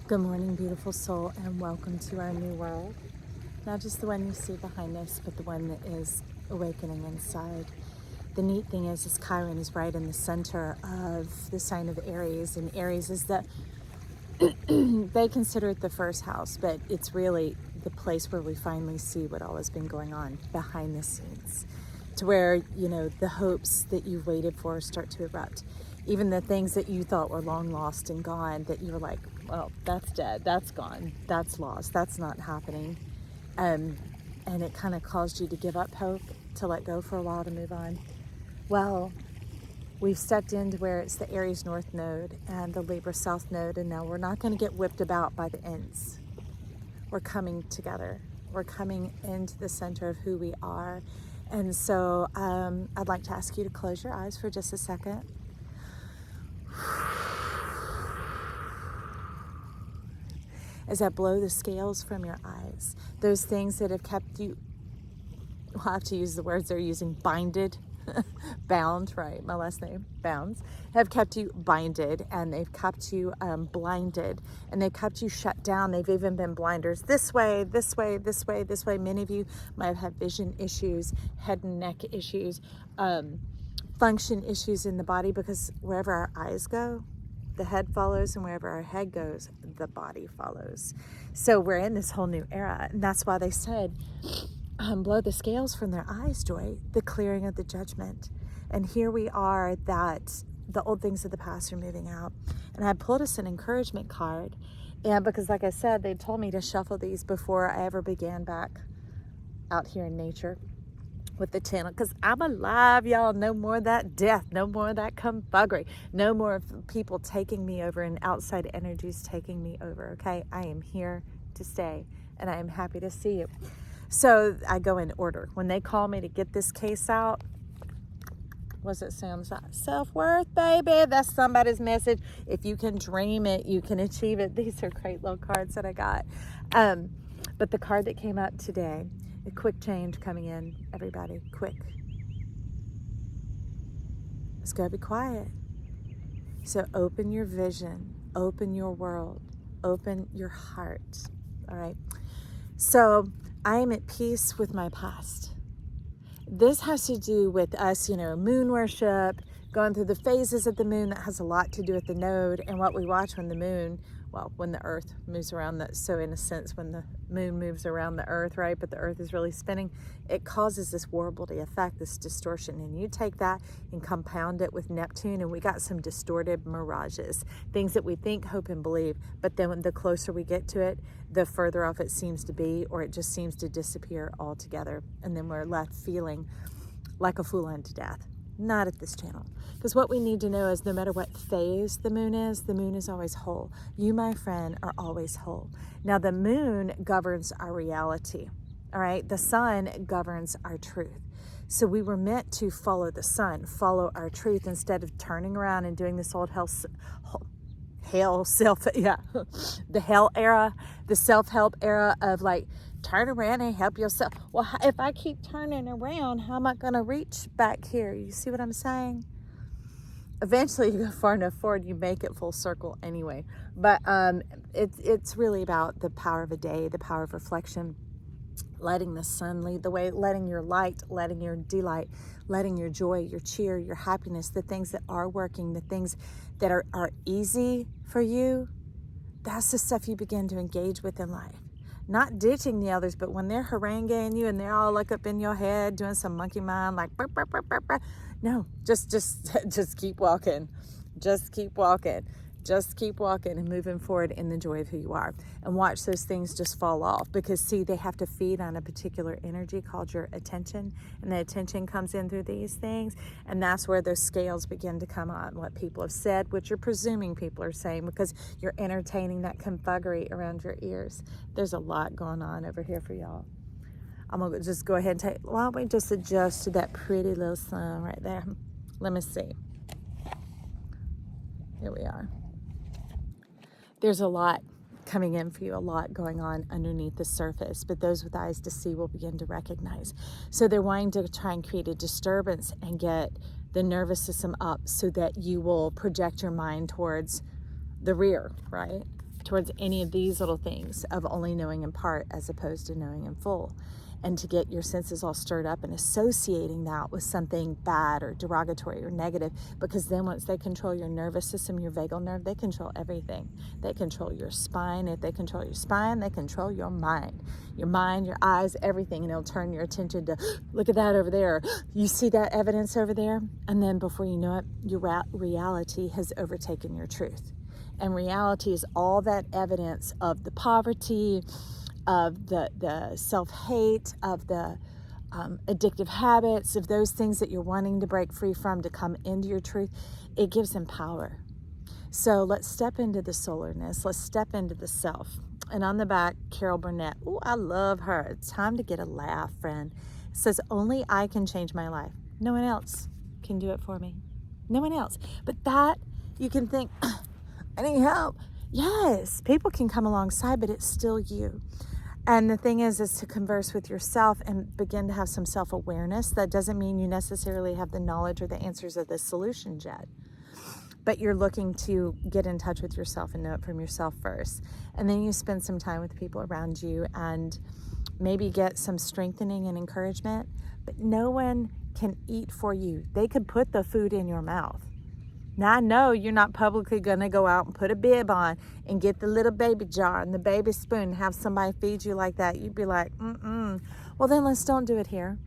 Good morning, beautiful soul, and welcome to our new world. Not just the one you see behind us, but the one that is awakening inside. The neat thing is Chiron is right in the center of the sign of Aries, and Aries is they consider it the first house, but it's really the place where we finally see what all has been going on behind the scenes, to where, the hopes that you've waited for start to erupt. Even the things that you thought were long lost and gone, that you were like, well, that's dead, that's gone, that's lost, that's not happening. And it kind of caused you to give up hope, to let go for a while, to move on. Well, we've stepped into where it's the Aries North Node and the Libra South Node, and now we're not going to get whipped about by the ends. We're coming together. We're coming into the center of who we are. And so I'd like to ask you to close your eyes for just a second. As I blow the scales from your eyes, those things that have kept you, I'll have to use the words they're using, binded, bound, right, my last name, bounds, have kept you binded, and they've kept you blinded, and they've kept you shut down. They've even been blinders this way, this way, this way, this way. Many of you might have had vision issues, head and neck issues, function issues in the body, because wherever our eyes go, the head follows, and wherever our head goes, the body follows. So we're in this whole new era, and that's why they said, blow the scales from their eyes, Joy, the clearing of the judgment. And here we are, that the old things of the past are moving out. And I pulled us an encouragement card, and because, like I said, they told me to shuffle these before I ever began back out here in nature with the channel, because I'm alive, y'all. No more of that death, no more of that confuckery, no more of people taking me over and outside energies taking me over. Okay, I am here to stay, and I am happy to see you. So I go in order. When they call me to get this case out, what's it sound? Self-worth, baby. That's somebody's message. If you can dream it, you can achieve it. These are great little cards that I got. But the card that came out today, a quick change coming in, everybody, quick. It's gotta be quiet. So open your vision, open your world, open your heart. All right. So I am at peace with my past. This has to do with us, moon worship, going through the phases of the moon. That has a lot to do with the node and what we watch when the moon, when the earth moves around that. So in a sense, when the moon moves around the earth, right, but the earth is really spinning, it causes this warbly effect, this distortion. And you take that and compound it with Neptune, and we got some distorted mirages, things that we think, hope, and believe, but then the closer we get to it, the further off it seems to be, or it just seems to disappear altogether. And then we're left feeling like a fool unto death. Not at this channel. Because what we need to know is, no matter what phase the moon is always whole. You, my friend, are always whole. Now, the moon governs our reality. All right? The sun governs our truth. So we were meant to follow the sun, follow our truth, instead of turning around and doing this old the hell era, the self-help era of like, turn around and help yourself. Well, if I keep turning around, how am I going to reach back here? You see what I'm saying? Eventually, you go far enough forward, you make it full circle anyway. But it's really about the power of a day, the power of reflection, letting the sun lead the way, letting your light, letting your delight, letting your joy, your cheer, your happiness, the things that are working, the things that are easy for you, that's the stuff you begin to engage with in life. Not ditching the others, but when they're haranguing you and they're all like up in your head doing some monkey mind, like burp, burp, burp, burp, burp. No, just keep walking. Just keep walking. Just keep walking and moving forward in the joy of who you are. And watch those things just fall off, because see, they have to feed on a particular energy called your attention, and the attention comes in through these things, and that's where those scales begin to come on. What people have said, what you're presuming people are saying, because you're entertaining that confuggery around your ears. There's a lot going on over here for y'all. I'm gonna just go ahead and why don't we just adjust to that pretty little sun right there? Let me see. Here we are. There's a lot coming in for you, a lot going on underneath the surface, but those with eyes to see will begin to recognize. So they're wanting to try and create a disturbance and get the nervous system up so that you will project your mind towards the rear, right? towards any of these little things of only knowing in part as opposed to knowing in full. And to get your senses all stirred up and associating that with something bad or derogatory or negative, because then once they control your nervous system, your vagal nerve, they control everything. They control your spine. If they control your spine, they control your mind, your eyes, everything. And it'll turn your attention to, look at that over there. You see that evidence over there? And then before you know it, your reality has overtaken your truth. And reality is all that evidence of the poverty, of the self-hate, of the addictive habits, of those things that you're wanting to break free from to come into your truth. It gives them power. So let's step into the solarness. Let's step into the self. And on the back, Carol Burnett. Oh, I love her. It's time to get a laugh, friend. It says, only I can change my life. No one else can do it for me. No one else. But that, you can think, I need help. Yes, people can come alongside, but it's still you. And the thing is to converse with yourself and begin to have some self-awareness. That doesn't mean you necessarily have the knowledge or the answers of the solution yet. But you're looking to get in touch with yourself and know it from yourself first. And then you spend some time with people around you and maybe get some strengthening and encouragement. But no one can eat for you. They could put the food in your mouth. Now, I know you're not publicly going to go out and put a bib on and get the little baby jar and the baby spoon and have somebody feed you like that. You'd be like, Well, then let's don't do it here.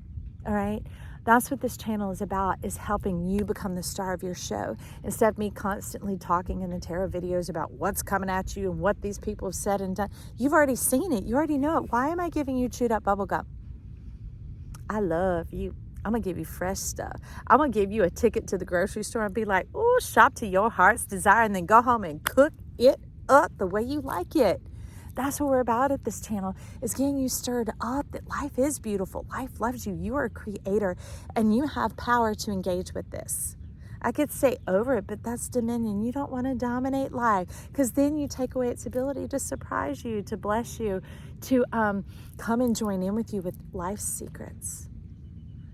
All right? That's what this channel is about, is helping you become the star of your show. Instead of me constantly talking in the tarot videos about what's coming at you and what these people have said and done. You've already seen it. You already know it. Why am I giving you chewed up bubble gum? I love you. I'm going to give you fresh stuff. I'm going to give you a ticket to the grocery store and be like, oh, shop to your heart's desire, and then go home and cook it up the way you like it. That's what we're about at this channel, is getting you stirred up that life is beautiful. Life loves you. You are a creator, and you have power to engage with this. I could say over it, but that's dominion. You don't want to dominate life, because then you take away its ability to surprise you, to bless you, to come and join in with you with life's secrets.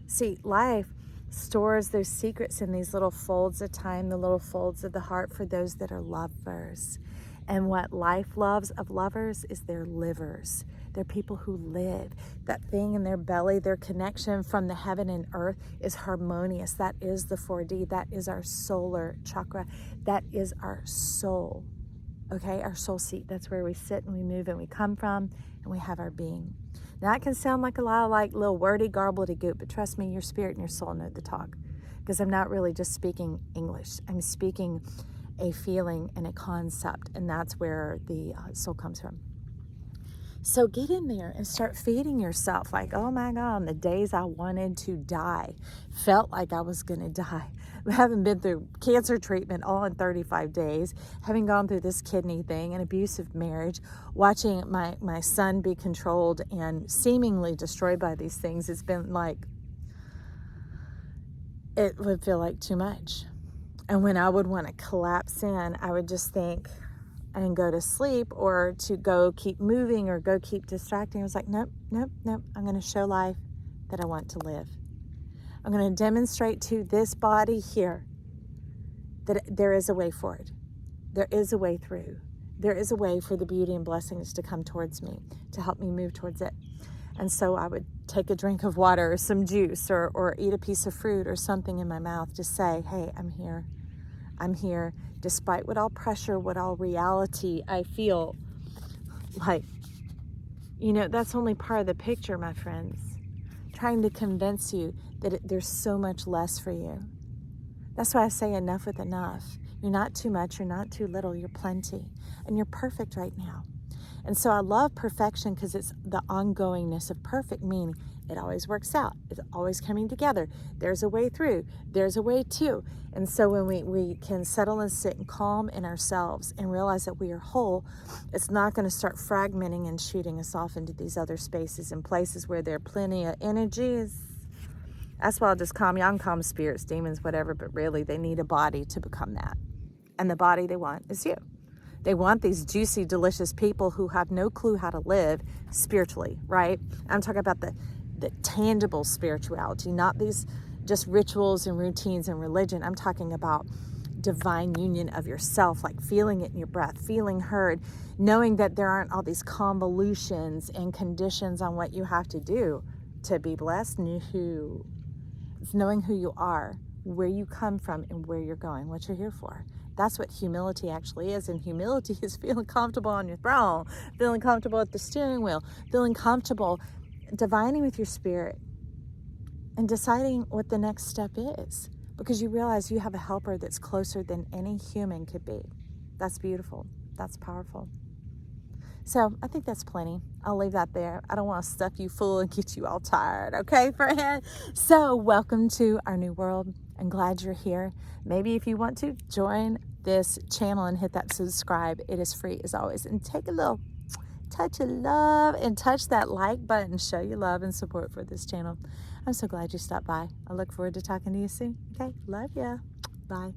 See, life stores those secrets in these little folds of time, the little folds of the heart for those that are lovers. And what life loves of lovers is their livers. They're people who live. That thing in their belly, their connection from the heaven and earth is harmonious. That is the 4D. That is our solar chakra. That is our soul. Okay, our soul seat. That's where we sit and we move and we come from, and we have our being. Now, that can sound like a lot of like little wordy garbledy-goop, but trust me, your spirit and your soul know the talk, because I'm not really just speaking English. I'm speaking a feeling and a concept, and that's where the soul comes from. So get in there and start feeding yourself like, oh my God, on the days I wanted to die, felt like I was going to die, having been through cancer treatment all in 35 days, having gone through this kidney thing, an abusive marriage, watching my son be controlled and seemingly destroyed by these things. It's been like, it would feel like too much. And when I would want to collapse in, I would just think and go to sleep, or to go keep moving or go keep distracting. I was like, nope. I'm going to show life that I want to live. I'm going to demonstrate to this body here that there is a way forward. There is a way through. There is a way for the beauty and blessings to come towards me, to help me move towards it. And so I would take a drink of water or some juice or eat a piece of fruit or something in my mouth to say, hey, I'm here. I'm here, despite what all pressure, what all reality I feel like. You know, that's only part of the picture, my friends. Trying to convince you that there's so much less for you. That's why I say enough with enough. You're not too much, you're not too little, you're plenty. And you're perfect right now. And so I love perfection because it's the ongoingness of perfect, meaning it always works out. It's always coming together. There's a way through. There's a way to. And so when we can settle and sit and calm in ourselves and realize that we are whole, it's not going to start fragmenting and shooting us off into these other spaces and places where there are plenty of energies. That's why I'll just calm you. I can calm spirits, demons, whatever, but really they need a body to become that. And the body they want is you. They want these juicy, delicious people who have no clue how to live spiritually, right? I'm talking about the tangible spirituality, not these just rituals and routines and religion. I'm talking about divine union of yourself, like feeling it in your breath, feeling heard, knowing that there aren't all these convolutions and conditions on what you have to do to be blessed. It's knowing who you are, where you come from, and where you're going, what you're here for. That's what humility actually is. And humility is feeling comfortable on your throne, feeling comfortable at the steering wheel, feeling comfortable divining with your spirit and deciding what the next step is, because you realize you have a helper that's closer than any human could be. That's beautiful. That's powerful. So I think that's plenty. I'll leave that there. I don't want to stuff you full and get you all tired. Okay, friend? So welcome to our new world. I'm glad you're here. Maybe if you want to, join this channel and hit that subscribe. It is free as always. And take a little touch of love and touch that like button. Show your love and support for this channel. I'm so glad you stopped by. I look forward to talking to you soon. Okay? Love ya. Bye.